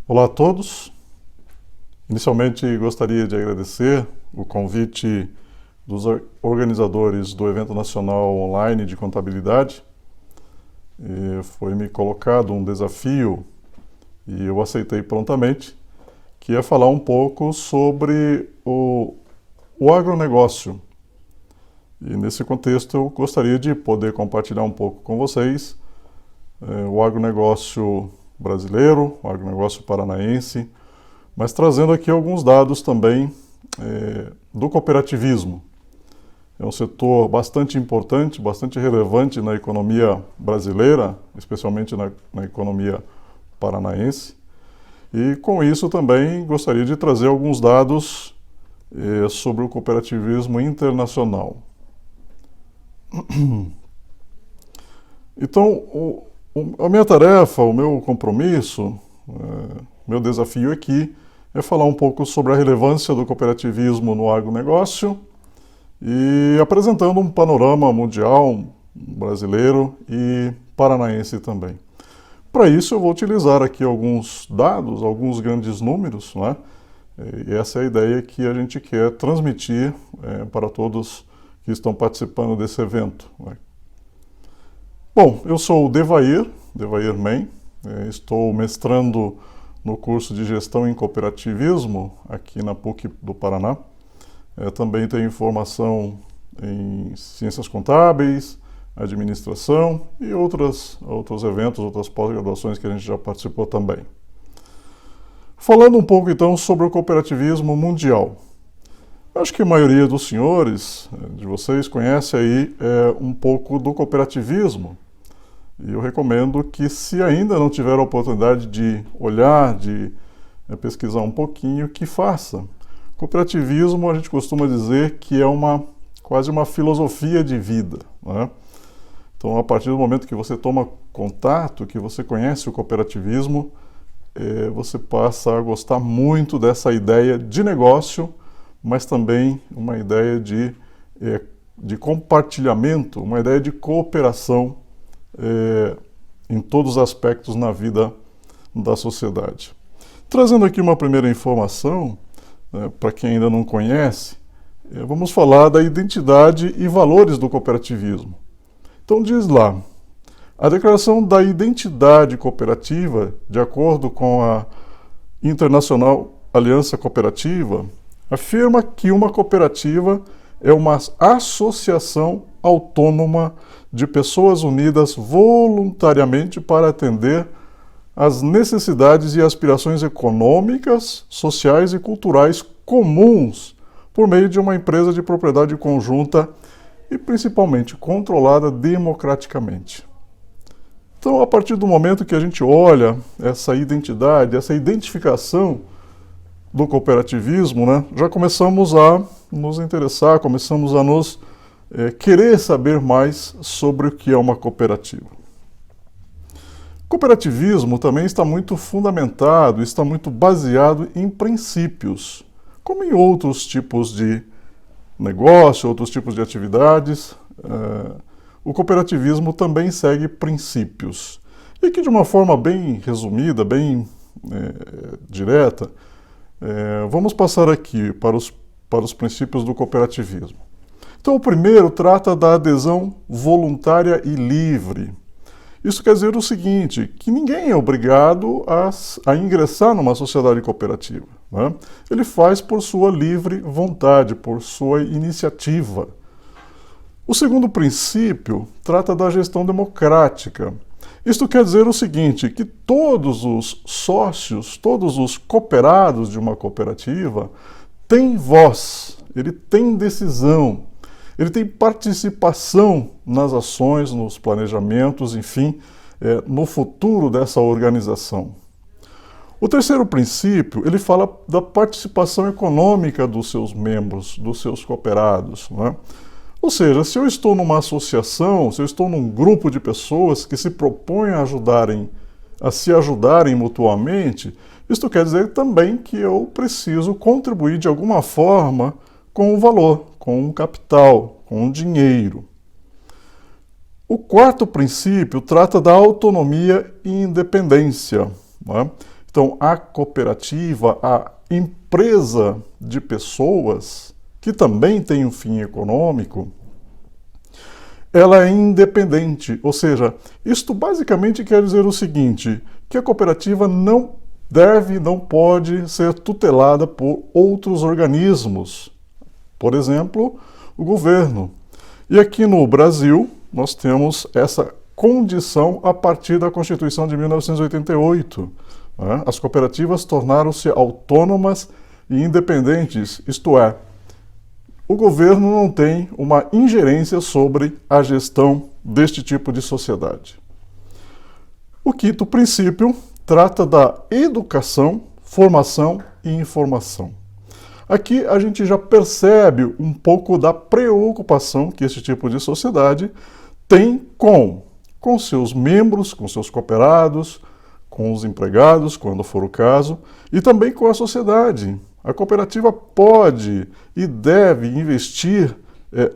Olá a todos. Inicialmente gostaria de agradecer o convite dos organizadores do evento nacional online de contabilidade. Foi-me colocado um desafio e eu aceitei prontamente, que é falar um pouco sobre o agronegócio. E nesse contexto eu gostaria de poder compartilhar um pouco com vocês o agronegócio brasileiro, o agronegócio paranaense, mas trazendo aqui alguns dados também do cooperativismo. É um setor bastante importante, bastante relevante na economia brasileira, especialmente na economia paranaense. E com isso também gostaria de trazer alguns dados sobre o cooperativismo internacional. Então, a minha tarefa, o meu compromisso, meu desafio aqui é falar um pouco sobre a relevância do cooperativismo no agronegócio e apresentando um panorama mundial, brasileiro e paranaense também. Para isso eu vou utilizar aqui alguns dados, alguns grandes números, né? E essa é a ideia que a gente quer transmitir para todos que estão participando desse evento, né? Bom, eu sou o Devair Men, estou mestrando no curso de Gestão em Cooperativismo aqui na PUC do Paraná. Também tenho formação em Ciências Contábeis, Administração e outros eventos, outras pós-graduações que a gente já participou também. Falando um pouco então sobre o cooperativismo mundial. Acho que a maioria dos senhores, de vocês, conhece aí um pouco do cooperativismo. E eu recomendo que, se ainda não tiver a oportunidade de olhar, de pesquisar um pouquinho, que faça. Cooperativismo, a gente costuma dizer que é quase uma filosofia de vida, né? Então, a partir do momento que você toma contato, que você conhece o cooperativismo, você passa a gostar muito dessa ideia de negócio, mas também uma ideia de compartilhamento, uma ideia de cooperação em todos os aspectos na vida da sociedade. Trazendo aqui uma primeira informação, para quem ainda não conhece, vamos falar da identidade e valores do cooperativismo. Então diz lá, a Declaração da Identidade Cooperativa, de acordo com a Internacional Aliança Cooperativa, afirma que uma cooperativa é uma associação autônoma de pessoas unidas voluntariamente para atender às necessidades e aspirações econômicas, sociais e culturais comuns por meio de uma empresa de propriedade conjunta e principalmente controlada democraticamente. Então, a partir do momento que a gente olha essa identidade, essa identificação do cooperativismo, né, já começamos a nos interessar, começamos a nos querer saber mais sobre o que é uma cooperativa. O cooperativismo também está muito fundamentado, está muito baseado em princípios, como em outros tipos de negócio, outros tipos de atividades. O cooperativismo também segue princípios. E aqui, de uma forma bem resumida, bem direta, vamos passar aqui para os princípios do cooperativismo. Então, o primeiro trata da adesão voluntária e livre. Isso quer dizer o seguinte, que ninguém é obrigado a ingressar numa sociedade cooperativa, né? Ele faz por sua livre vontade, por sua iniciativa. O segundo princípio trata da gestão democrática. Isto quer dizer o seguinte, que todos os sócios, todos os cooperados de uma cooperativa têm voz, ele tem decisão, ele tem participação nas ações, nos planejamentos, enfim, no futuro dessa organização. O terceiro princípio, ele fala da participação econômica dos seus membros, dos seus cooperados, né? Ou seja, se eu estou numa associação, se eu estou num grupo de pessoas que se propõem a se ajudarem mutuamente, isto quer dizer também que eu preciso contribuir de alguma forma com o valor, com o capital, com o dinheiro. O quarto princípio trata da autonomia e independência, né? Então, a cooperativa, a empresa de pessoas, que também tem um fim econômico, ela é independente, ou seja, isto basicamente quer dizer o seguinte, que a cooperativa não pode ser tutelada por outros organismos, por exemplo, o governo. E aqui no Brasil, nós temos essa condição a partir da Constituição de 1988. Né? As cooperativas tornaram-se autônomas e independentes, isto é, o governo não tem uma ingerência sobre a gestão deste tipo de sociedade. O quinto princípio trata da educação, formação e informação. Aqui a gente já percebe um pouco da preocupação que esse tipo de sociedade tem com seus membros, com seus cooperados, com os empregados, quando for o caso, e também com a sociedade. A cooperativa pode e deve investir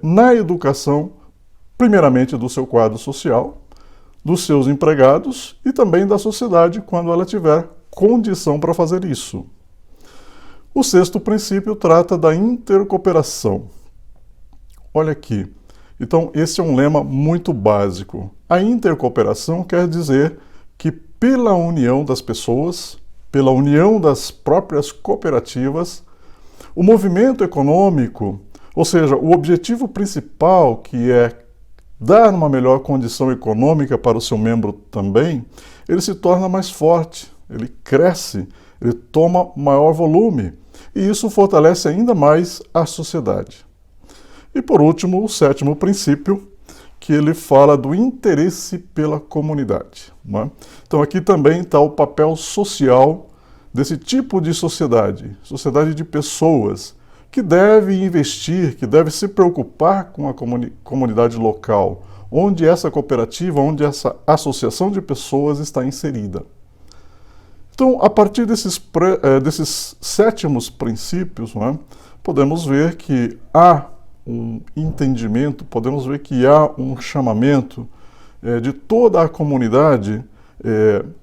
na educação, primeiramente do seu quadro social, dos seus empregados e também da sociedade, quando ela tiver condição para fazer isso. O sexto princípio trata da intercooperação. Olha aqui. Então, esse é um lema muito básico. A intercooperação quer dizer que, pela união das pessoas, pela união das próprias cooperativas, o movimento econômico, ou seja, o objetivo principal, que é dar uma melhor condição econômica para o seu membro também, ele se torna mais forte, ele cresce, ele toma maior volume, e isso fortalece ainda mais a sociedade. E por último, o sétimo princípio, que ele fala do interesse pela comunidade. Né? Então aqui também está o papel social desse tipo de sociedade de pessoas, que deve investir, que deve se preocupar com a comunidade local, onde essa cooperativa, onde essa associação de pessoas está inserida. Então, a partir desses sétimos princípios, né, podemos ver que há um entendimento, podemos ver que há um chamamento de toda a comunidade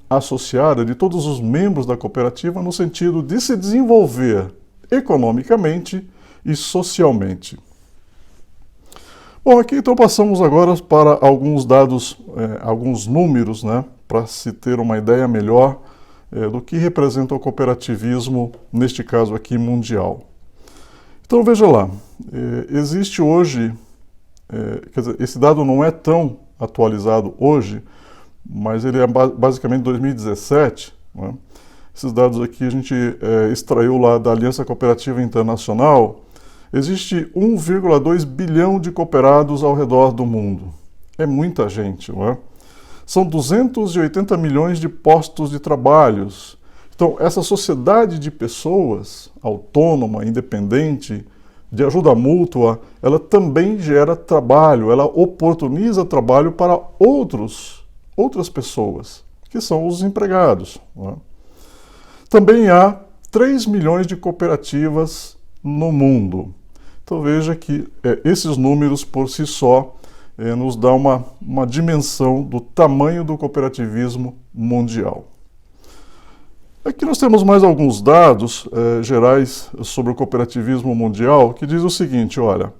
associada, de todos os membros da cooperativa, no sentido de se desenvolver economicamente e socialmente. Bom, aqui então passamos agora para alguns dados, alguns números, né, para se ter uma ideia melhor do que representa o cooperativismo, neste caso aqui mundial. Então veja lá, existe hoje, quer dizer, esse dado não é tão atualizado hoje, mas ele é basicamente 2017, né? Esses dados aqui a gente extraiu lá da Aliança Cooperativa Internacional. Existe 1,2 bilhão de cooperados ao redor do mundo. É muita gente, não é? São 280 milhões de postos de trabalho. Então, essa sociedade de pessoas, autônoma, independente, de ajuda mútua, ela também gera trabalho, ela oportuniza trabalho para outras pessoas, que são os empregados. Não é? Também há 3 milhões de cooperativas no mundo. Então veja que esses números por si só nos dá uma dimensão do tamanho do cooperativismo mundial. Aqui nós temos mais alguns dados gerais sobre o cooperativismo mundial, que diz o seguinte, olha,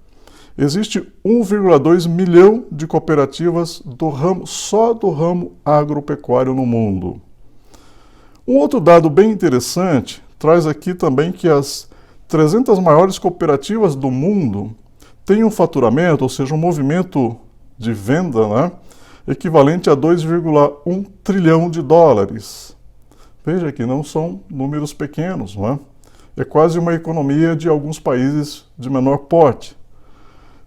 existe 1,2 milhão de cooperativas só do ramo agropecuário no mundo. Um outro dado bem interessante traz aqui também que as 300 maiores cooperativas do mundo têm um faturamento, ou seja, um movimento de venda, né, equivalente a 2,1 trilhão de dólares. Veja que não são números pequenos, não é? É quase uma economia de alguns países de menor porte.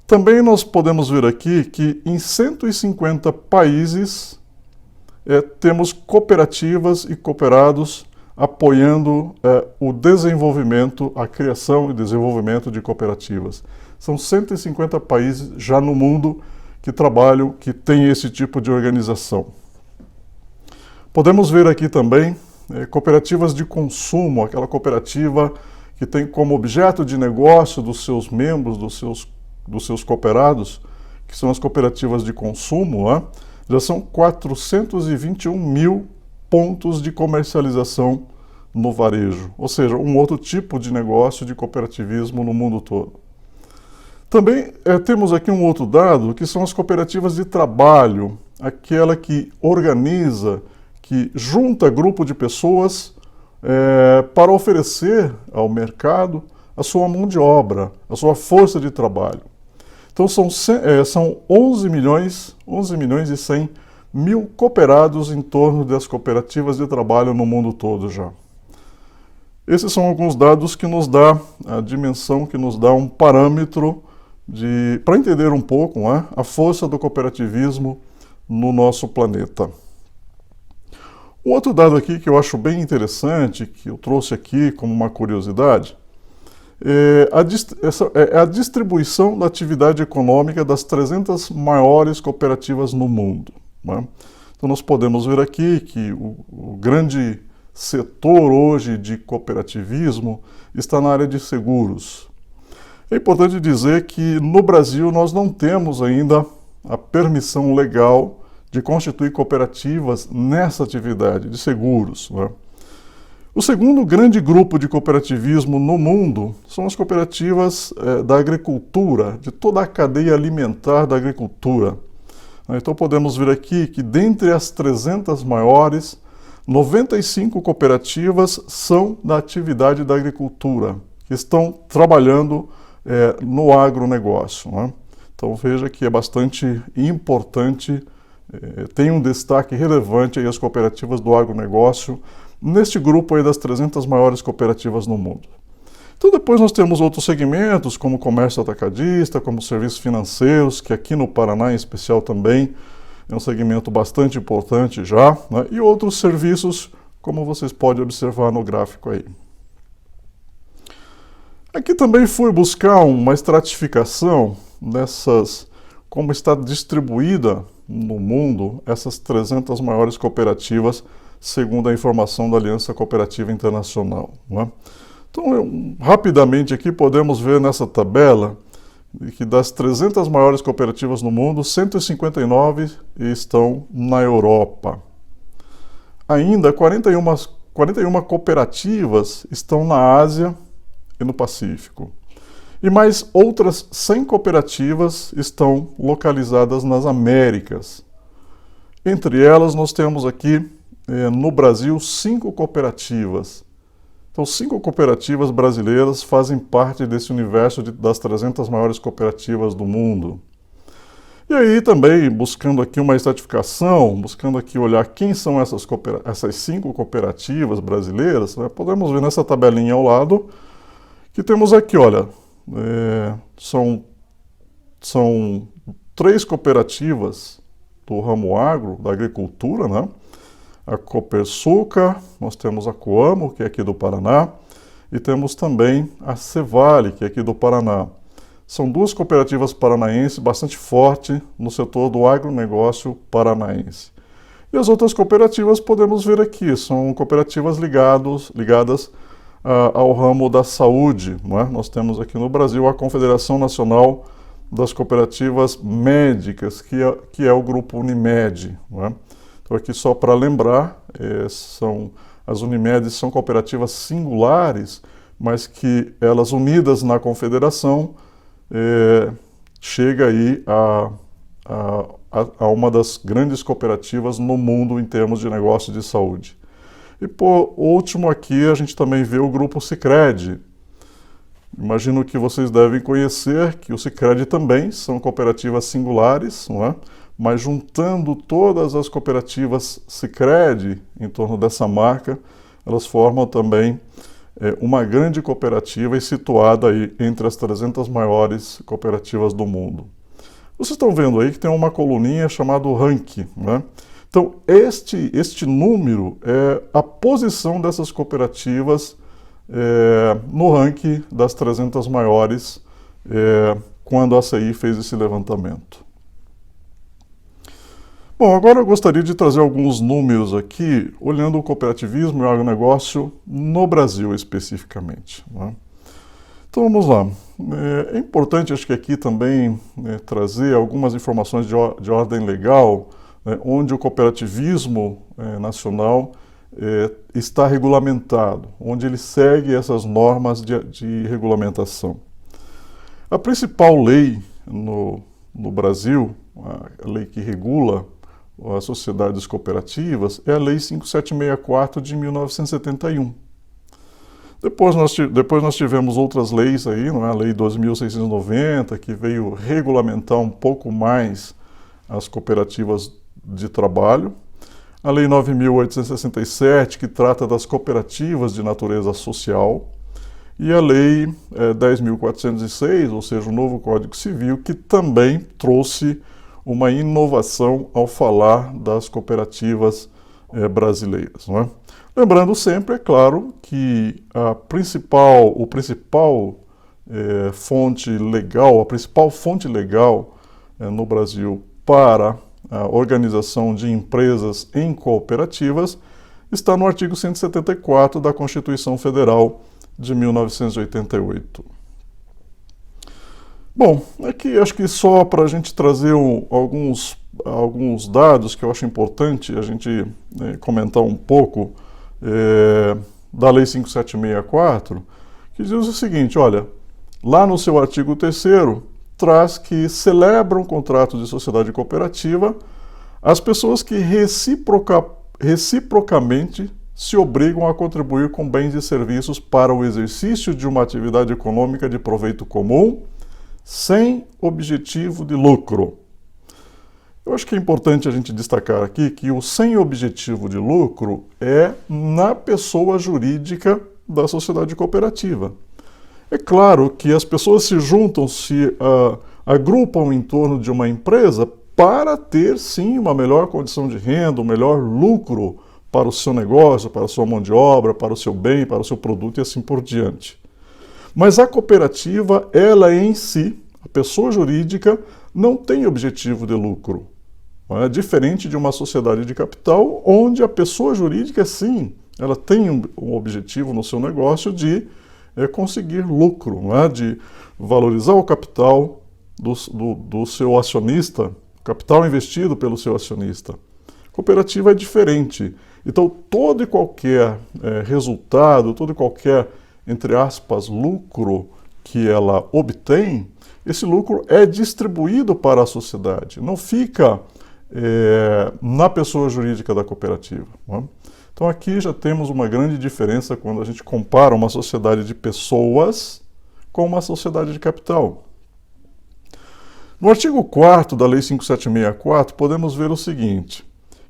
Também nós podemos ver aqui que em 150 países temos cooperativas e cooperados apoiando o desenvolvimento, a criação e desenvolvimento de cooperativas. São 150 países já no mundo que trabalham, que têm esse tipo de organização. Podemos ver aqui também cooperativas de consumo, aquela cooperativa que tem como objeto de negócio dos seus membros, dos seus cooperados, que são as cooperativas de consumo, né? Já são 421 mil pontos de comercialização no varejo, ou seja, um outro tipo de negócio de cooperativismo no mundo todo. Também temos aqui um outro dado, que são as cooperativas de trabalho, aquela que organiza, que junta grupo de pessoas para oferecer ao mercado a sua mão de obra, a sua força de trabalho. Então são 11 milhões e 100 mil cooperados em torno das cooperativas de trabalho no mundo todo já. Esses são alguns dados que nos dá a dimensão, que nos dá um parâmetro para entender um pouco a força do cooperativismo no nosso planeta. Um outro dado aqui que eu acho bem interessante, que eu trouxe aqui como uma curiosidade, é a distribuição da atividade econômica das 300 maiores cooperativas no mundo. Então nós podemos ver aqui que o grande setor hoje de cooperativismo está na área de seguros. É importante dizer que no Brasil nós não temos ainda a permissão legal de constituir cooperativas nessa atividade de seguros. O segundo grande grupo de cooperativismo no mundo são as cooperativas da agricultura, de toda a cadeia alimentar da agricultura. Então podemos ver aqui que dentre as 300 maiores, 95 cooperativas são da atividade da agricultura, que estão trabalhando no agronegócio. Então veja que é bastante importante, tem um destaque relevante aí as cooperativas do agronegócio, neste grupo aí das 300 maiores cooperativas no mundo. Então depois nós temos outros segmentos, como comércio atacadista, como serviços financeiros, que aqui no Paraná em especial também é um segmento bastante importante já, e outros serviços, como vocês podem observar no gráfico aí. Aqui também fui buscar uma estratificação dessas, como está distribuída no mundo essas 300 maiores cooperativas, segundo a informação da Aliança Cooperativa Internacional. Então, rapidamente aqui podemos ver nessa tabela que das 300 maiores cooperativas no mundo, 159 estão na Europa. Ainda 41 cooperativas estão na Ásia e no Pacífico. E mais outras 100 cooperativas estão localizadas nas Américas. Entre elas, nós temos aqui no Brasil 5 cooperativas. Então, 5 cooperativas brasileiras fazem parte desse universo das 300 maiores cooperativas do mundo. E aí também, buscando aqui uma estratificação, buscando aqui olhar quem são essas 5 cooperativas brasileiras, podemos ver nessa tabelinha ao lado, que temos aqui, olha, são 3 cooperativas do ramo agro, da agricultura, a Copersucar, nós temos a Coamo, que é aqui do Paraná, e temos também a Cevale, que é aqui do Paraná. São 2 cooperativas paranaenses bastante fortes no setor do agronegócio paranaense. E as outras cooperativas podemos ver aqui, são cooperativas ligadas ao ramo da saúde. Nós temos aqui no Brasil a Confederação Nacional das Cooperativas Médicas, que é o grupo Unimed. Então aqui só para lembrar, as Unimedes são cooperativas singulares, mas que elas unidas na confederação chega aí a uma das grandes cooperativas no mundo em termos de negócio de saúde. E por último aqui a gente também vê o grupo Sicredi. Imagino que vocês devem conhecer que o Sicredi também são cooperativas singulares, mas juntando todas as cooperativas Sicredi em torno dessa marca, elas formam também uma grande cooperativa e situada aí entre as 300 maiores cooperativas do mundo. Vocês estão vendo aí que tem uma coluninha chamada ranking, Então, este número é a posição dessas cooperativas no ranking das 300 maiores quando a ACI fez esse levantamento. Bom, agora eu gostaria de trazer alguns números aqui, olhando o cooperativismo e o agronegócio no Brasil especificamente. Então vamos lá. É importante, acho que aqui também, trazer algumas informações de ordem legal, onde o cooperativismo nacional está regulamentado, onde ele segue essas normas de regulamentação. A principal lei no Brasil, a lei que regula as sociedades cooperativas, é a Lei 5764 de 1971. Depois nós tivemos outras leis aí, não é? A Lei 2.690, que veio regulamentar um pouco mais as cooperativas de trabalho. A Lei 9.867, que trata das cooperativas de natureza social. E a Lei 10.406, ou seja, o novo Código Civil, que também trouxe uma inovação ao falar das cooperativas brasileiras, não é? Lembrando sempre, é claro, que a principal fonte legal no Brasil para a organização de empresas em cooperativas está no artigo 174 da Constituição Federal de 1988. Bom, aqui acho que só para a gente trazer alguns dados que eu acho importante a gente comentar um pouco da Lei 5764, que diz o seguinte, olha, lá no seu artigo 3º, traz que celebram contrato de sociedade cooperativa as pessoas que reciprocamente se obrigam a contribuir com bens e serviços para o exercício de uma atividade econômica de proveito comum, sem objetivo de lucro. Eu acho que é importante a gente destacar aqui que o sem objetivo de lucro é na pessoa jurídica da sociedade cooperativa. É claro que as pessoas se juntam, se agrupam em torno de uma empresa para ter, sim, uma melhor condição de renda, um melhor lucro para o seu negócio, para a sua mão de obra, para o seu bem, para o seu produto e assim por diante. Mas a cooperativa, ela em si, a pessoa jurídica, não tem objetivo de lucro. É diferente de uma sociedade de capital, onde a pessoa jurídica, sim, ela tem um objetivo no seu negócio de conseguir lucro, de valorizar o capital do seu acionista, capital investido pelo seu acionista. Cooperativa é diferente. Então, todo e qualquer resultado, todo e qualquer, entre aspas, lucro que ela obtém, esse lucro é distribuído para a sociedade, não fica na pessoa jurídica da cooperativa. Não é? Então, aqui já temos uma grande diferença quando a gente compara uma sociedade de pessoas com uma sociedade de capital. No artigo 4º da Lei 5764, podemos ver o seguinte,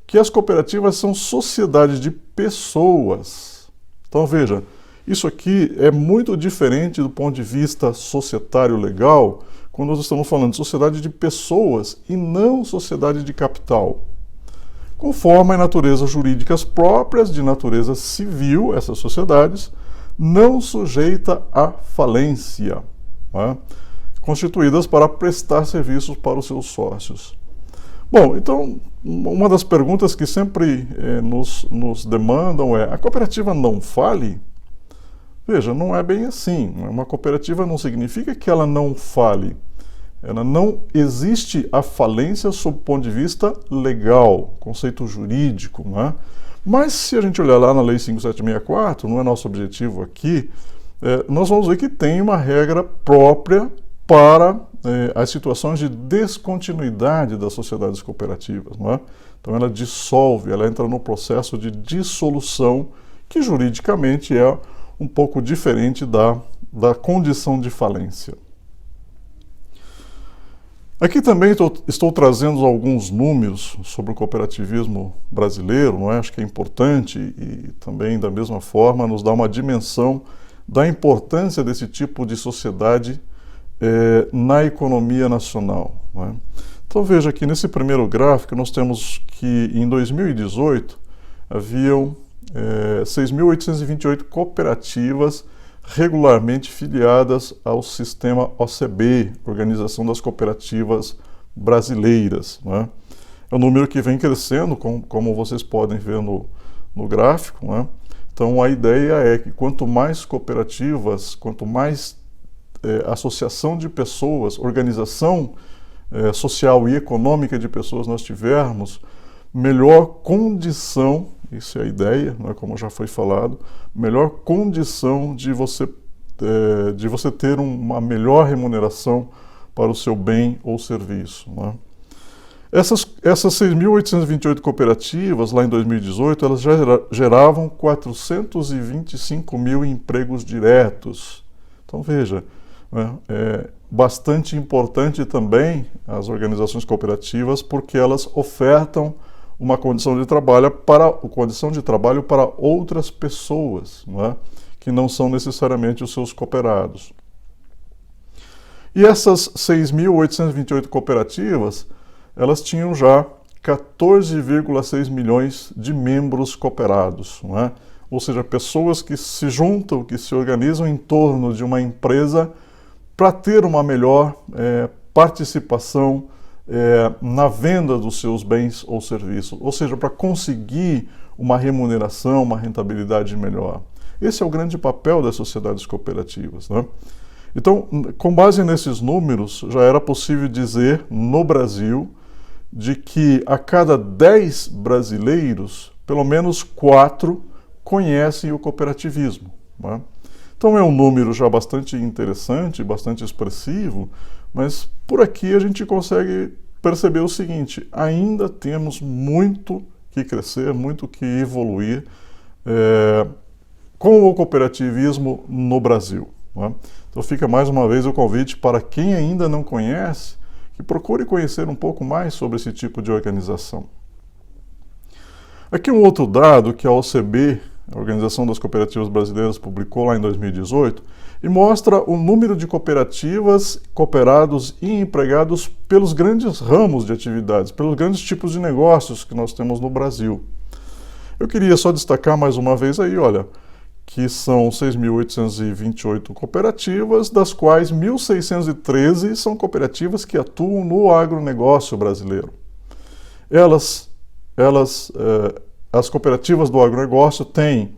que as cooperativas são sociedades de pessoas. Então, veja, isso aqui é muito diferente do ponto de vista societário legal, quando nós estamos falando de sociedade de pessoas e não sociedade de capital. Conforme a naturezas jurídicas próprias de natureza civil, essas sociedades, não sujeita à falência, constituídas para prestar serviços para os seus sócios. Bom, então, uma das perguntas que sempre nos demandam é: a cooperativa não fale? Veja, não é bem assim. Uma cooperativa não significa que ela não fale. Ela não existe a falência sob o ponto de vista legal, conceito jurídico, né? Mas se a gente olhar lá na Lei 5764, não é nosso objetivo aqui, nós vamos ver que tem uma regra própria para as situações de descontinuidade das sociedades cooperativas, não é? Então ela dissolve, ela entra no processo de dissolução, que juridicamente é um pouco diferente da condição de falência. Aqui também estou trazendo alguns números sobre o cooperativismo brasileiro, não é? Acho que é importante e também, da mesma forma, nos dá uma dimensão da importância desse tipo de sociedade na economia nacional. Não é? Então veja aqui nesse primeiro gráfico nós temos que em 2018 haviam 6.828 cooperativas regularmente filiadas ao sistema OCB, Organização das Cooperativas Brasileiras. Não é? É um número que vem crescendo, como vocês podem ver no gráfico. Não é? Então a ideia é que quanto mais cooperativas, quanto mais associação de pessoas, organização social e econômica de pessoas nós tivermos, melhor condição isso é a ideia, né, como já foi falado, melhor condição de você ter uma melhor remuneração para o seu bem ou serviço, né? Essas 6.828 cooperativas, lá em 2018, elas já geravam 425 mil empregos diretos. Então, veja, né, é bastante importante também as organizações cooperativas, porque elas ofertam uma condição de trabalho para outras pessoas, né, que não são necessariamente os seus cooperados. E essas 6.828 cooperativas, elas tinham já 14,6 milhões de membros cooperados, não é? Ou seja, pessoas que se juntam, que se organizam em torno de uma empresa para ter uma melhor participação na venda dos seus bens ou serviços, ou seja, para conseguir uma remuneração, uma rentabilidade melhor. Esse é o grande papel das sociedades cooperativas, né? Então, com base nesses números, já era possível dizer no Brasil de que a cada 10 brasileiros, pelo menos 4 conhecem o cooperativismo, né? Então é um número já bastante interessante, bastante expressivo, mas por aqui a gente consegue perceber o seguinte: ainda temos muito que crescer, muito que evoluir com o cooperativismo no Brasil, né? Então fica mais uma vez o convite para quem ainda não conhece, que procure conhecer um pouco mais sobre esse tipo de organização. Aqui um outro dado que a OCB, a Organização das Cooperativas Brasileiras, publicou lá em 2018, e mostra o número de cooperativas, cooperados e empregados pelos grandes ramos de atividades, pelos grandes tipos de negócios que nós temos no Brasil. Eu queria só destacar mais uma vez aí, olha, que são 6.828 cooperativas, das quais 1.613 são cooperativas que atuam no agronegócio brasileiro. As cooperativas do agronegócio têm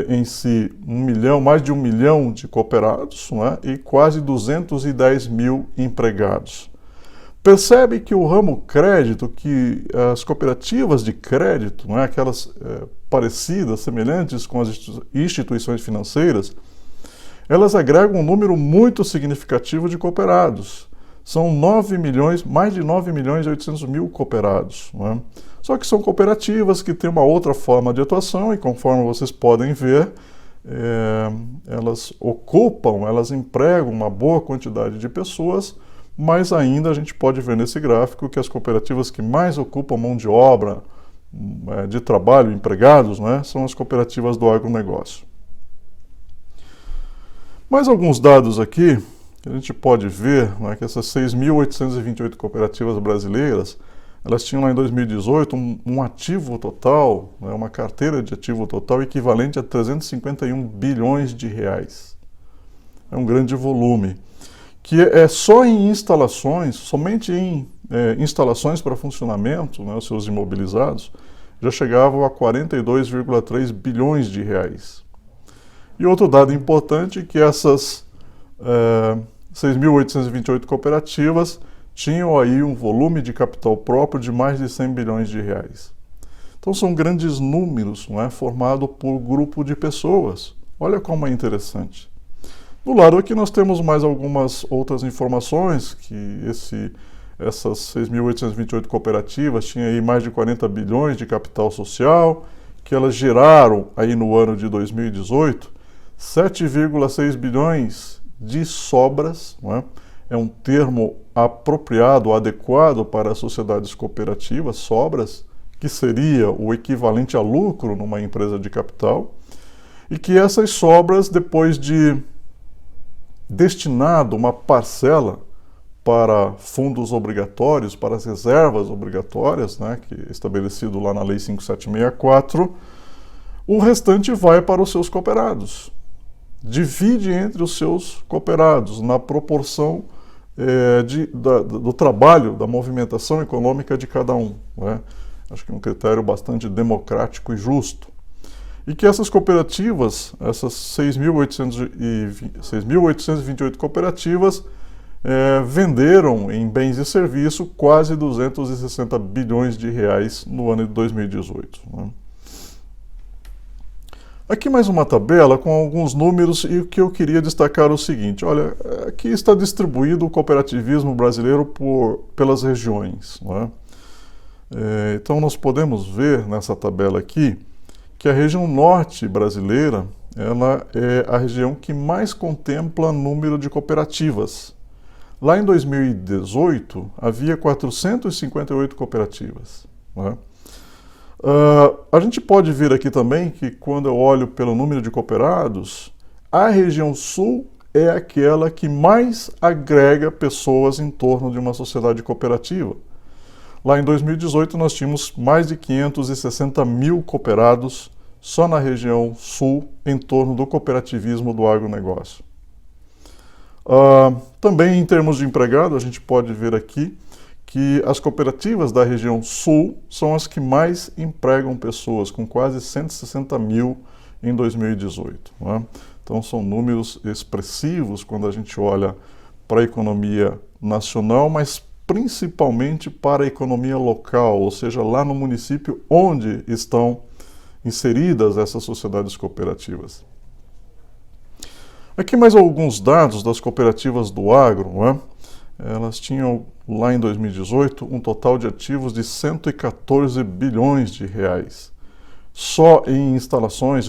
em si mais de 1 milhão de cooperados, não é? E quase 210 mil empregados. Percebe que o ramo crédito, que as cooperativas de crédito, não é? Aquelas parecidas, semelhantes com as instituições financeiras, elas agregam um número muito significativo de cooperados. São mais de 9 milhões e 800 mil cooperados, não é? Só que são cooperativas que têm uma outra forma de atuação e, conforme vocês podem ver, elas empregam uma boa quantidade de pessoas, mas ainda a gente pode ver nesse gráfico que as cooperativas que mais ocupam mão de obra, de trabalho, empregados, né, são as cooperativas do agronegócio. Mais alguns dados aqui que a gente pode ver, né, que essas 6.828 cooperativas brasileiras, elas tinham lá em 2018 um ativo total, né, uma carteira de ativo total equivalente a 351 bilhões de reais. É um grande volume, que é só em instalações, somente em instalações para funcionamento, né, os seus imobilizados, já chegavam a 42,3 bilhões de reais. E outro dado importante é que essas 6.828 cooperativas tinham aí um volume de capital próprio de mais de 100 bilhões de reais. Então são grandes números, não é, formado por grupo de pessoas. Olha como é interessante. Do lado aqui nós temos mais algumas outras informações, que essas 6.828 cooperativas tinham aí mais de 40 bilhões de capital social, que elas geraram aí no ano de 2018 7,6 bilhões de sobras, não é? É um termo apropriado, adequado para as sociedades cooperativas, sobras, que seria o equivalente a lucro numa empresa de capital, e que essas sobras, depois de destinado uma parcela para fundos obrigatórios, para as reservas obrigatórias, né, que é estabelecido lá na Lei 5764, o restante vai para os seus cooperados. Divide entre os seus cooperados na proporção do trabalho, da movimentação econômica de cada um, né? Acho que é um critério bastante democrático e justo. E que essas cooperativas, essas 6.828 cooperativas, venderam em bens e serviços quase 260 bilhões de reais no ano de 2018. Né? Aqui mais uma tabela com alguns números e o que eu queria destacar é o seguinte, olha, aqui está distribuído o cooperativismo brasileiro pelas regiões, não é? Então nós podemos ver nessa tabela aqui que a região norte brasileira ela é a região que mais contempla número de cooperativas. Lá em 2018 havia 458 cooperativas, não é? A gente pode ver aqui também que quando eu olho pelo número de cooperados, a região sul é aquela que mais agrega pessoas em torno de uma sociedade cooperativa. Lá em 2018 nós tínhamos mais de 560 mil cooperados só na região sul em torno do cooperativismo do agronegócio. Também em termos de empregado, a gente pode ver aqui que as cooperativas da região sul são as que mais empregam pessoas, com quase 160 mil em 2018. Né? Então são números expressivos quando a gente olha para a economia nacional, mas principalmente para a economia local, ou seja, lá no município onde estão inseridas essas sociedades cooperativas. Aqui mais alguns dados das cooperativas do agro, né? Elas tinham lá em 2018 um total de ativos de 114 bilhões de reais. Só em instalações,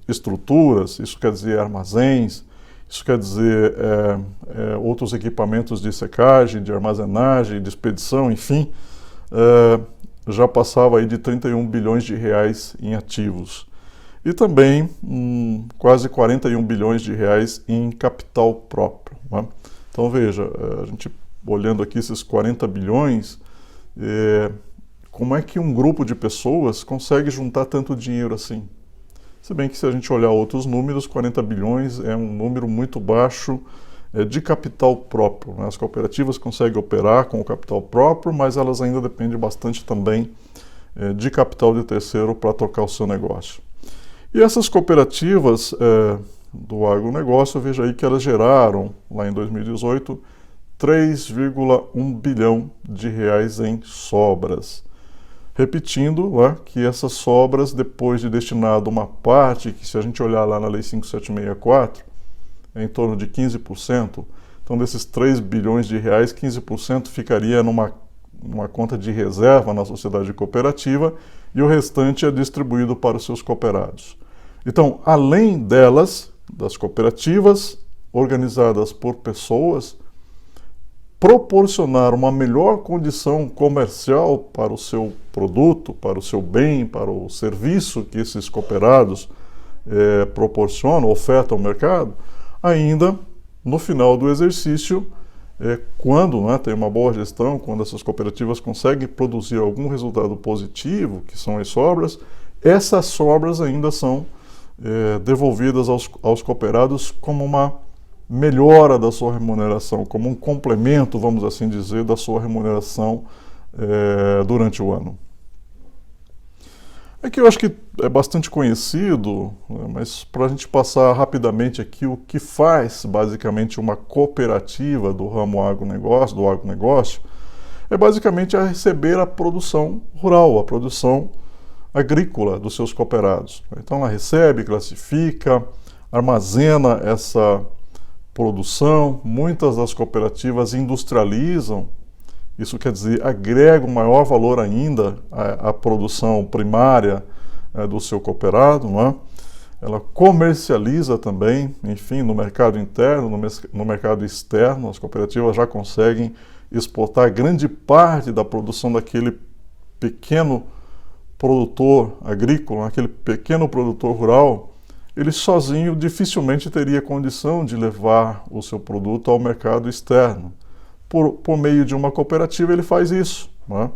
estruturas, isso quer dizer armazéns, isso quer dizer outros equipamentos de secagem, de armazenagem, de expedição, enfim, já passava aí de 31 bilhões de reais em ativos. E também quase 41 bilhões de reais em capital próprio. Né? Então veja, a gente olhando aqui esses 40 bilhões, como é que um grupo de pessoas consegue juntar tanto dinheiro assim? Se bem que se a gente olhar outros números, 40 bilhões é um número muito baixo de capital próprio. Né? As cooperativas conseguem operar com o capital próprio, mas elas ainda dependem bastante também de capital de terceiro para tocar o seu negócio. E essas cooperativas do agronegócio, veja aí que elas geraram, lá em 2018, 3,1 bilhão de reais em sobras. Repetindo que essas sobras, depois de destinado uma parte, que se a gente olhar lá na Lei 5764, é em torno de 15%, então desses 3 bilhões de reais, 15% ficaria numa conta de reserva na sociedade cooperativa e o restante é distribuído para os seus cooperados. Então, além delas, das cooperativas organizadas por pessoas, proporcionar uma melhor condição comercial para o seu produto, para o seu bem, para o serviço que esses cooperados proporcionam, ofertam ao mercado, ainda no final do exercício, quando tem uma boa gestão, quando essas cooperativas conseguem produzir algum resultado positivo, que são as sobras, essas sobras ainda são devolvidas aos cooperados como uma melhora da sua remuneração, como um complemento, vamos assim dizer, da sua remuneração durante o ano. Aqui eu acho que é bastante conhecido, mas para a gente passar rapidamente aqui o que faz basicamente uma cooperativa do ramo agronegócio, é basicamente a receber a produção rural, a produção agrícola dos seus cooperados. Então ela recebe, classifica, armazena essa produção, muitas das cooperativas industrializam, isso quer dizer, agrega um maior valor ainda à produção primária do seu cooperado, não é? Ela comercializa também, enfim, no mercado interno, no mercado externo, as cooperativas já conseguem exportar grande parte da produção daquele pequeno produtor agrícola, aquele pequeno produtor rural, ele sozinho dificilmente teria condição de levar o seu produto ao mercado externo. Por meio de uma cooperativa ele faz isso. Né?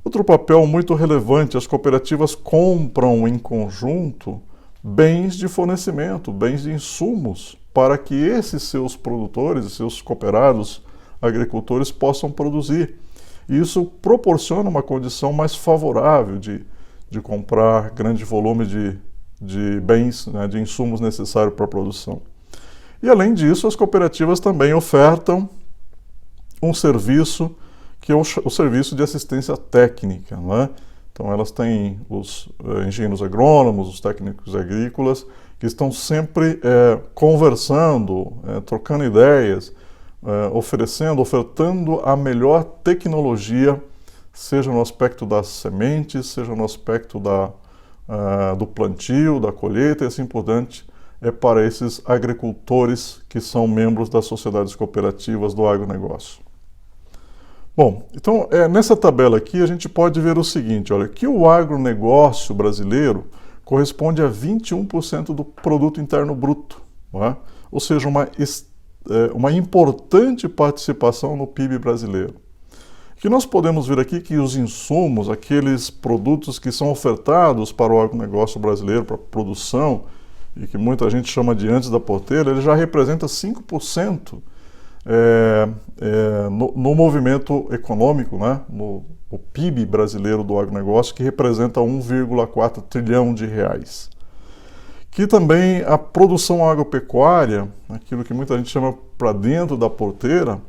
Outro papel muito relevante, as cooperativas compram em conjunto bens de fornecimento, bens de insumos, para que esses seus produtores, seus cooperados agricultores possam produzir. E isso proporciona uma condição mais favorável de comprar grande volume de bens, de insumos necessários para a produção. E além disso, as cooperativas também ofertam um serviço que é o serviço de assistência técnica. Não é? Então elas têm os engenheiros agrônomos, os técnicos agrícolas, que estão sempre conversando, trocando ideias, ofertando a melhor tecnologia, seja no aspecto das sementes, seja no aspecto do plantio, da colheita e assim por diante, para esses agricultores que são membros das sociedades cooperativas do agronegócio. Bom, então nessa tabela aqui a gente pode ver o seguinte, olha, que o agronegócio brasileiro corresponde a 21% do produto interno bruto, não é? Ou seja, uma importante participação no PIB brasileiro. Que nós podemos ver aqui que os insumos, aqueles produtos que são ofertados para o agronegócio brasileiro, para a produção, e que muita gente chama de antes da porteira, ele já representa 5% no movimento econômico, né? O PIB brasileiro do agronegócio, que representa 1,4 trilhão de reais. Que também a produção agropecuária, aquilo que muita gente chama para dentro da porteira,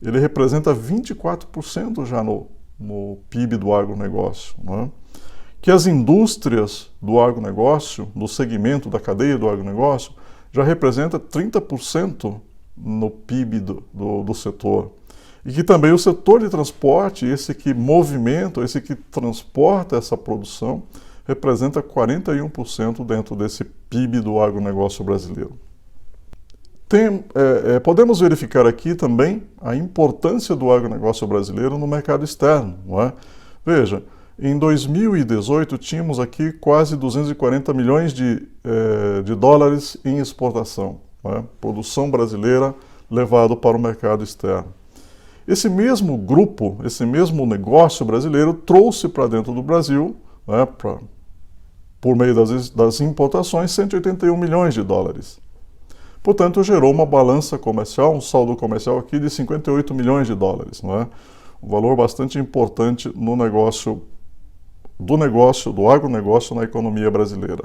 ele representa 24% já no PIB do agronegócio, né? Que as indústrias do agronegócio, do segmento da cadeia do agronegócio, já representa 30% no PIB do setor. E que também o setor de transporte, esse que movimenta, esse que transporta essa produção, representa 41% dentro desse PIB do agronegócio brasileiro. Podemos verificar aqui também a importância do agronegócio brasileiro no mercado externo, não é? Veja, em 2018 tínhamos aqui quase 240 milhões de dólares em exportação, não é? Produção brasileira levado para o mercado externo. Esse mesmo grupo, esse mesmo negócio brasileiro trouxe para dentro do Brasil, né, por meio das importações, 181 milhões de dólares. Portanto, gerou uma balança comercial, um saldo comercial aqui de 58 milhões de dólares. Não é? Um valor bastante importante no do agronegócio na economia brasileira.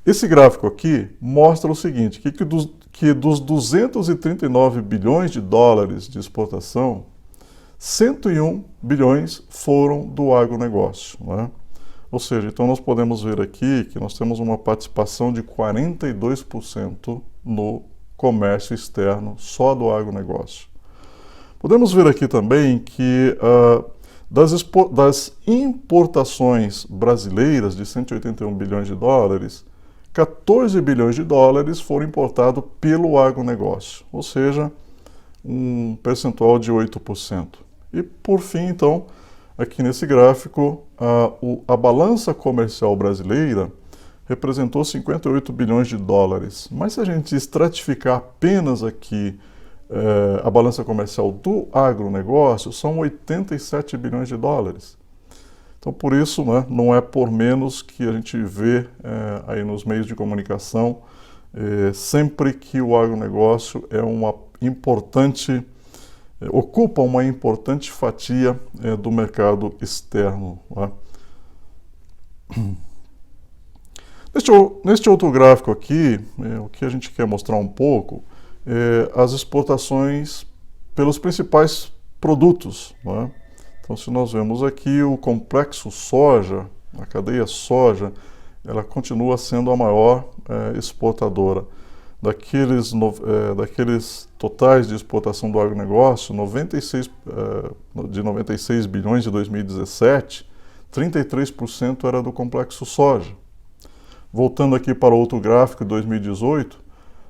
Esse gráfico aqui mostra o seguinte, que dos 239 bilhões de dólares de exportação, 101 bilhões foram do agronegócio. Não é? Ou seja, então nós podemos ver aqui que nós temos uma participação de 42% no comércio externo só do agronegócio. Podemos ver aqui também que das importações brasileiras de 181 bilhões de dólares, 14 bilhões de dólares foram importados pelo agronegócio, ou seja, um percentual de 8%. E por fim, então, aqui nesse gráfico, a balança comercial brasileira representou 58 bilhões de dólares. Mas se a gente estratificar apenas aqui a balança comercial do agronegócio, são 87 bilhões de dólares. Então, por isso, né, não é por menos que a gente vê aí nos meios de comunicação sempre que o agronegócio ocupa uma importante fatia do mercado externo. Né? Neste outro gráfico aqui, o que a gente quer mostrar um pouco as exportações pelos principais produtos. Né? Então, se nós vemos aqui o complexo soja, a cadeia soja, ela continua sendo a maior exportadora. Daqueles totais de exportação do agronegócio, de 96 bilhões de 2017, 33% era do complexo soja. Voltando aqui para outro gráfico de 2018,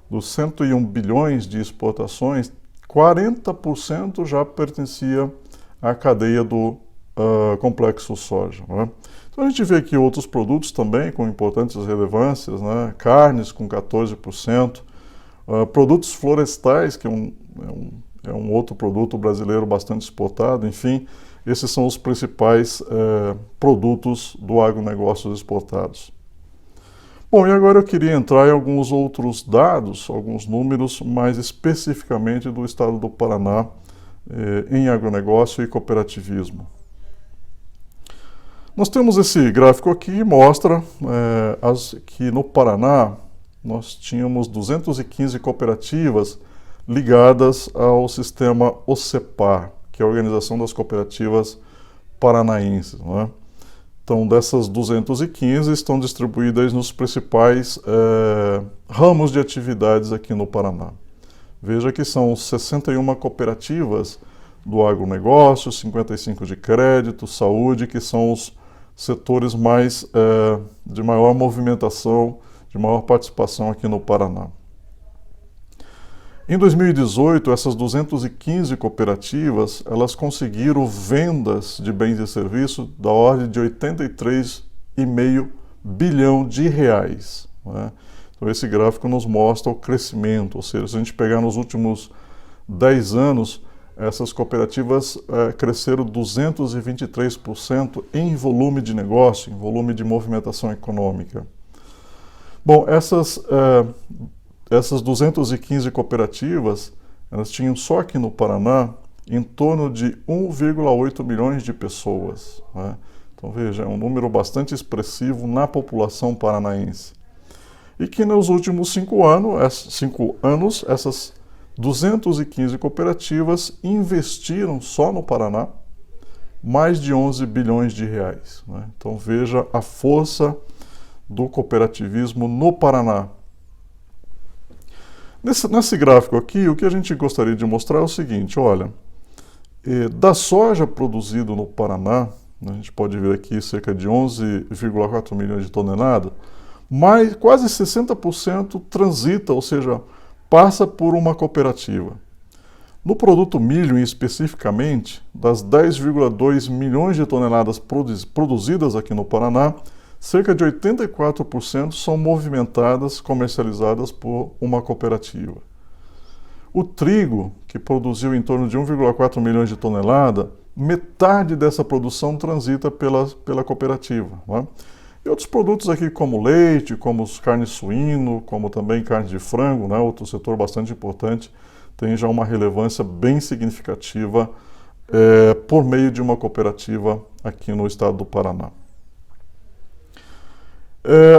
dos 101 bilhões de exportações, 40% já pertencia à cadeia do complexo soja. Né? Então a gente vê aqui outros produtos também com importantes relevâncias, né? Carnes com 14%, produtos florestais, que é um outro produto brasileiro bastante exportado, enfim, esses são os principais produtos do agronegócio exportados. Bom, e agora eu queria entrar em alguns outros dados, alguns números, mais especificamente do estado do Paraná em agronegócio e cooperativismo. Nós temos esse gráfico aqui que mostra que no Paraná nós tínhamos 215 cooperativas ligadas ao sistema OCEPAR, que é a Organização das Cooperativas Paranaenses. Não é? Então, dessas 215 estão distribuídas nos principais ramos de atividades aqui no Paraná. Veja que são 61 cooperativas do agronegócio, 55 de crédito, saúde, que são os setores de maior movimentação, de maior participação aqui no Paraná. Em 2018, essas 215 cooperativas, elas conseguiram vendas de bens e serviços da ordem de 83,5 bilhão de reais. Né? Então esse gráfico nos mostra o crescimento, ou seja, se a gente pegar nos últimos 10 anos, essas cooperativas cresceram 223% em volume de negócio, em volume de movimentação econômica. Bom, essas 215 cooperativas, elas tinham só aqui no Paraná em torno de 1,8 milhões de pessoas. Né? Então veja, é um número bastante expressivo na população paranaense. E que nos últimos 5 anos, essas 215 cooperativas investiram só no Paraná mais de 11 bilhões de reais. Né? Então veja a força do cooperativismo no Paraná. Nesse gráfico aqui, o que a gente gostaria de mostrar é o seguinte, olha, da soja produzida no Paraná, a gente pode ver aqui cerca de 11,4 milhões de toneladas, mas quase 60% transita, ou seja, passa por uma cooperativa. No produto milho, especificamente, das 10,2 milhões de toneladas produzidas aqui no Paraná, cerca de 84% são movimentadas, comercializadas por uma cooperativa. O trigo, que produziu em torno de 1,4 milhões de toneladas, metade dessa produção transita pela cooperativa. Né? E outros produtos aqui como leite, como carne suíno, como também carne de frango, né? Outro setor bastante importante, tem já uma relevância bem significativa por meio de uma cooperativa aqui no estado do Paraná.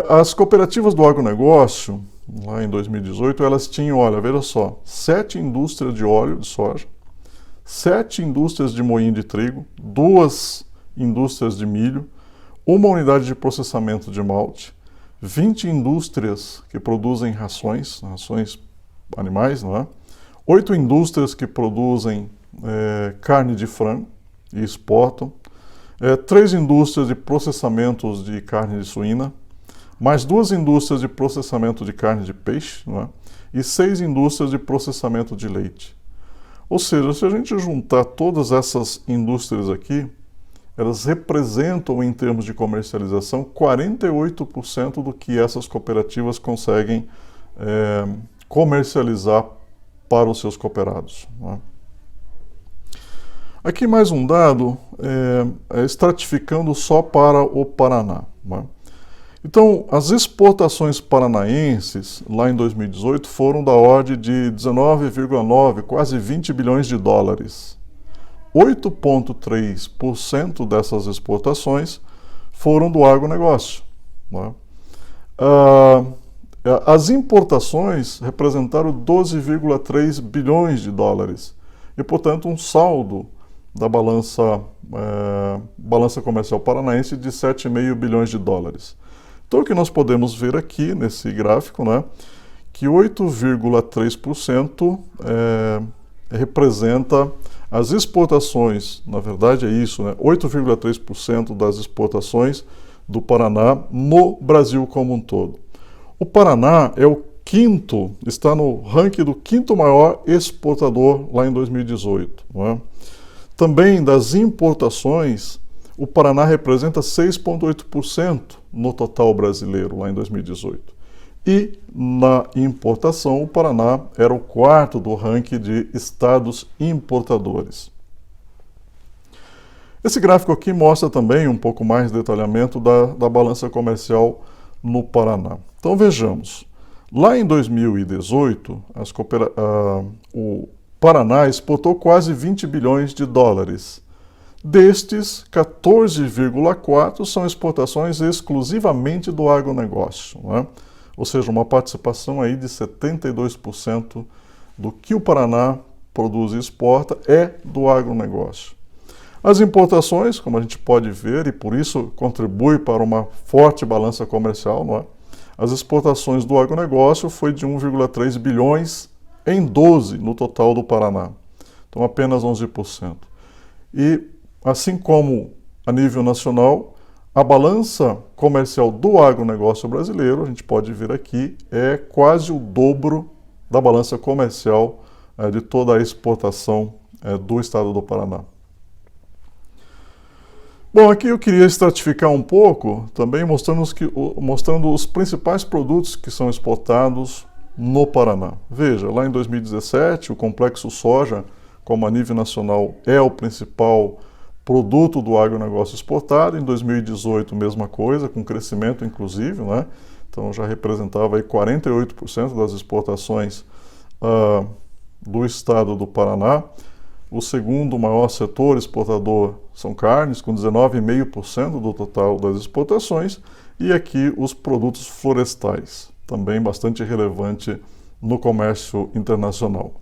As cooperativas do agronegócio, lá em 2018, elas tinham, olha, veja só, 7 indústrias de óleo de soja, 7 indústrias de moinho de trigo, 2 indústrias de milho, 1 unidade de processamento de malte, 20 indústrias que produzem rações animais, não é? 8 indústrias que produzem carne de frango e exportam, 3 indústrias de processamentos de carne de suína, mais 2 indústrias de processamento de carne de peixe, não é? E 6 indústrias de processamento de leite. Ou seja, se a gente juntar todas essas indústrias aqui, elas representam, em termos de comercialização, 48% do que essas cooperativas conseguem comercializar para os seus cooperados. Não é? Aqui mais um dado, estratificando só para o Paraná. Não é? Então, as exportações paranaenses, lá em 2018, foram da ordem de 19,9, quase 20 bilhões de dólares. 8,3% dessas exportações foram do agronegócio. Né? As importações representaram 12,3 bilhões de dólares e, portanto, um saldo da balança comercial paranaense de 7,5 bilhões de dólares. Então, o que nós podemos ver aqui nesse gráfico, né, que 8,3% representa as exportações, na verdade é isso, né, 8,3% das exportações do Paraná no Brasil como um todo. O Paraná é o está no ranking do 5º maior exportador lá em 2018. Não é? Também das importações, o Paraná representa 6,8% no total brasileiro, lá em 2018. E na importação, o Paraná era o 4º do ranking de estados importadores. Esse gráfico aqui mostra também um pouco mais de detalhamento da balança comercial no Paraná. Então vejamos, lá em 2018, o Paraná exportou quase 20 bilhões de dólares. Destes, 14,4 são exportações exclusivamente do agronegócio, né? Ou seja, uma participação aí de 72% do que o Paraná produz e exporta é do agronegócio. As importações, como a gente pode ver, e por isso contribui para uma forte balança comercial, não é? As exportações do agronegócio foi de 1,3 bilhões em 12 no total do Paraná. Então apenas 11%. E assim como a nível nacional, a balança comercial do agronegócio brasileiro, a gente pode ver aqui, é quase o dobro da balança comercial de toda a exportação do estado do Paraná. Bom, aqui eu queria estratificar um pouco, também mostrando os principais produtos que são exportados no Paraná. Veja, lá em 2017, o complexo soja, como a nível nacional, é o principal produto do agronegócio exportado. Em 2018, mesma coisa, com crescimento inclusive, né? Então já representava aí 48% das exportações do estado do Paraná. O segundo maior setor exportador são carnes, com 19,5% do total das exportações, e aqui os produtos florestais, também bastante relevante no comércio internacional.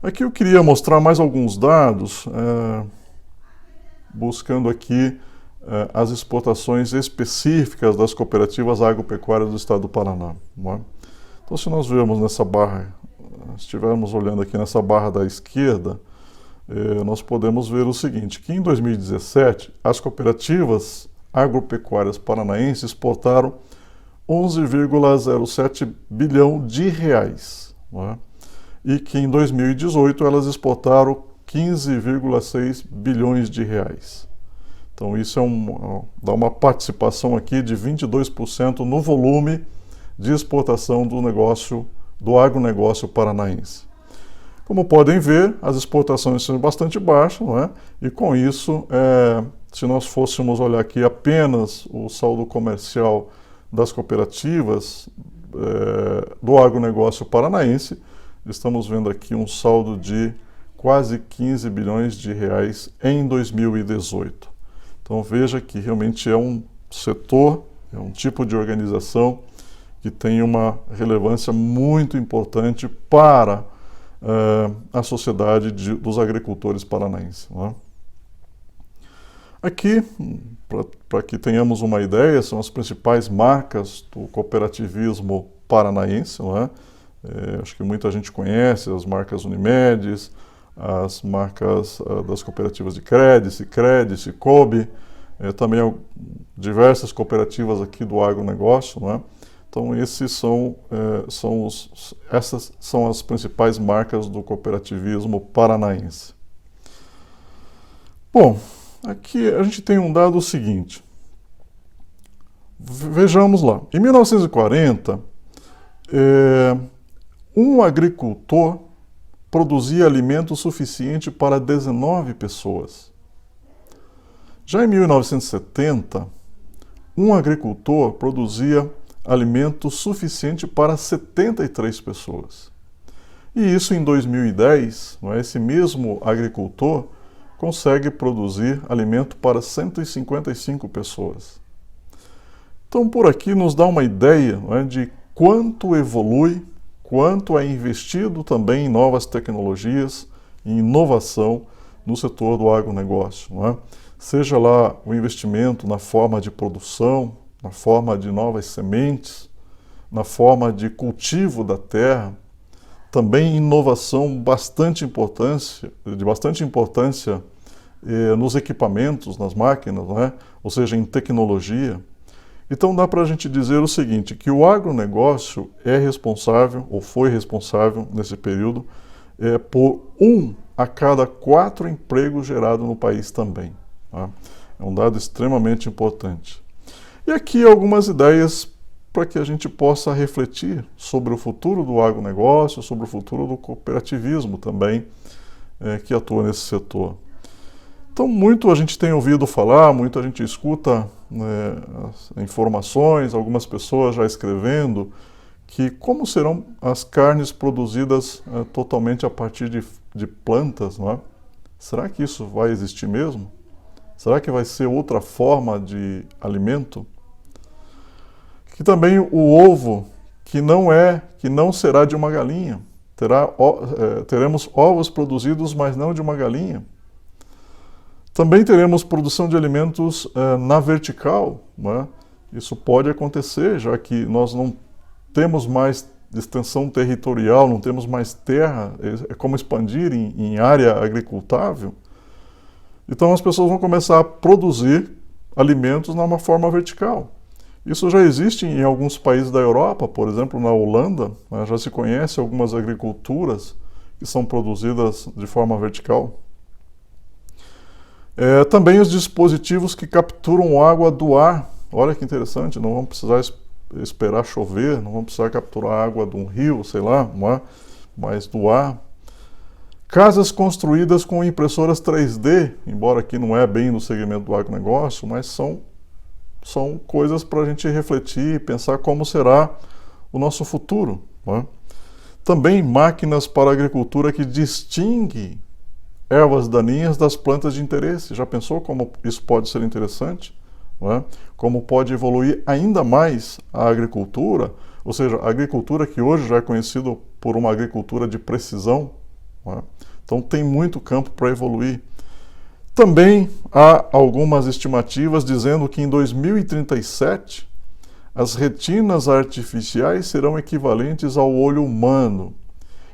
Aqui eu queria mostrar mais alguns dados, buscando aqui as exportações específicas das cooperativas agropecuárias do estado do Paraná. Não é? Então, se nós vermos nessa barra, estivermos olhando aqui nessa barra da esquerda, nós podemos ver o seguinte, que em 2017 as cooperativas agropecuárias paranaenses exportaram 11,07 bilhão de reais, não é? E que em 2018 elas exportaram 15,6 bilhões de reais. Então isso dá uma participação aqui de 22% no volume de exportação do agronegócio paranaense. Como podem ver, as exportações são bastante baixas, não é? E com isso, se nós fôssemos olhar aqui apenas o saldo comercial das cooperativas do agronegócio paranaense, estamos vendo aqui um saldo de quase 15 bilhões de reais em 2018. Então veja que realmente é um setor, é um tipo de organização que tem uma relevância muito importante para a sociedade dos agricultores paranaenses. Não é? Aqui, para que tenhamos uma ideia, são as principais marcas do cooperativismo paranaense. Não é? Acho que muita gente conhece as marcas Unimedes, as marcas das cooperativas de Cicred, Cicobi, também diversas cooperativas aqui do agronegócio. Não é? Então, essas são as principais marcas do cooperativismo paranaense. Bom, aqui a gente tem um dado seguinte. Vejamos lá. Em 1940, um agricultor produzia alimento suficiente para 19 pessoas. Já em 1970, um agricultor produzia alimento suficiente para 73 pessoas. E isso em 2010, não é? Esse mesmo agricultor consegue produzir alimento para 155 pessoas. Então, por aqui nos dá uma ideia, não é, de quanto evolui, quanto é investido também em novas tecnologias, em inovação no setor do agronegócio. Não é? Seja lá o investimento na forma de produção, na forma de novas sementes, na forma de cultivo da terra, também inovação de bastante importância nos equipamentos, nas máquinas, não é? Ou seja, em tecnologia. Então dá para a gente dizer o seguinte, que o agronegócio é responsável, ou foi responsável nesse período, por 1 a cada 4 empregos gerados no país também. Tá? É um dado extremamente importante. E aqui algumas ideias para que a gente possa refletir sobre o futuro do agronegócio, sobre o futuro do cooperativismo também, que atua nesse setor. Então, muito a gente tem ouvido falar, muito a gente escuta as informações, algumas pessoas já escrevendo, que como serão as carnes produzidas totalmente a partir de plantas, não é? Será que isso vai existir mesmo? Será que vai ser outra forma de alimento? Que também o ovo, que não será de uma galinha. Teremos ovos produzidos, mas não de uma galinha. Também teremos produção de alimentos na vertical, né? Isso pode acontecer, já que nós não temos mais extensão territorial, não temos mais terra, é como expandir em área agricultável. Então as pessoas vão começar a produzir alimentos numa forma vertical. Isso já existe em alguns países da Europa, por exemplo, na Holanda, né, já se conhece algumas agriculturas que são produzidas de forma vertical. Também os dispositivos que capturam água do ar. Olha que interessante, não vamos precisar esperar chover, não vamos precisar capturar água de um rio, sei lá, mas do ar. Casas construídas com impressoras 3D, embora aqui não é bem no segmento do agronegócio, mas são coisas para a gente refletir e pensar como será o nosso futuro, né? Também máquinas para a agricultura que distinguem ervas daninhas das plantas de interesse. Já pensou como isso pode ser interessante? Né? Como pode evoluir ainda mais a agricultura, ou seja, a agricultura que hoje já é conhecida por uma agricultura de precisão, né? Então tem muito campo para evoluir. Também há algumas estimativas dizendo que em 2037 as retinas artificiais serão equivalentes ao olho humano.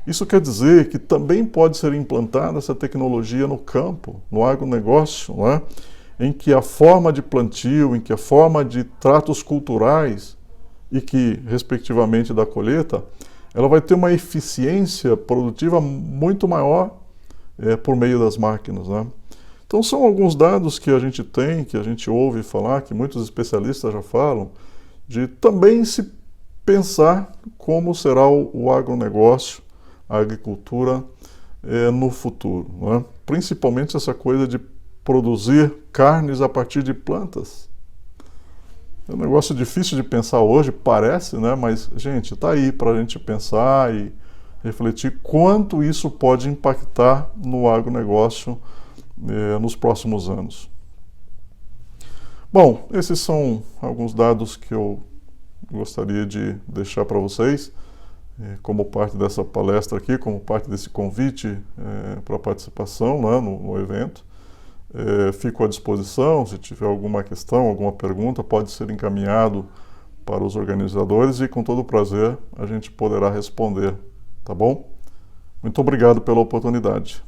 Isso quer dizer que também pode ser implantada essa tecnologia no campo, no agronegócio, né? Em que a forma de plantio, em que a forma de tratos culturais e que, respectivamente, da colheita, ela vai ter uma eficiência produtiva muito maior por meio das máquinas, né? Então são alguns dados que a gente tem, que a gente ouve falar, que muitos especialistas já falam, de também se pensar como será o agronegócio, a agricultura no futuro, né? Principalmente essa coisa de produzir carnes a partir de plantas. É um negócio difícil de pensar hoje, parece, né? Mas, gente, está aí para a gente pensar e refletir quanto isso pode impactar no agronegócio nos próximos anos. Bom, esses são alguns dados que eu gostaria de deixar para vocês, como parte dessa palestra aqui, como parte desse convite para participação, né, no evento. Fico à disposição, se tiver alguma questão, alguma pergunta, pode ser encaminhado para os organizadores e com todo prazer a gente poderá responder, tá bom? Muito obrigado pela oportunidade.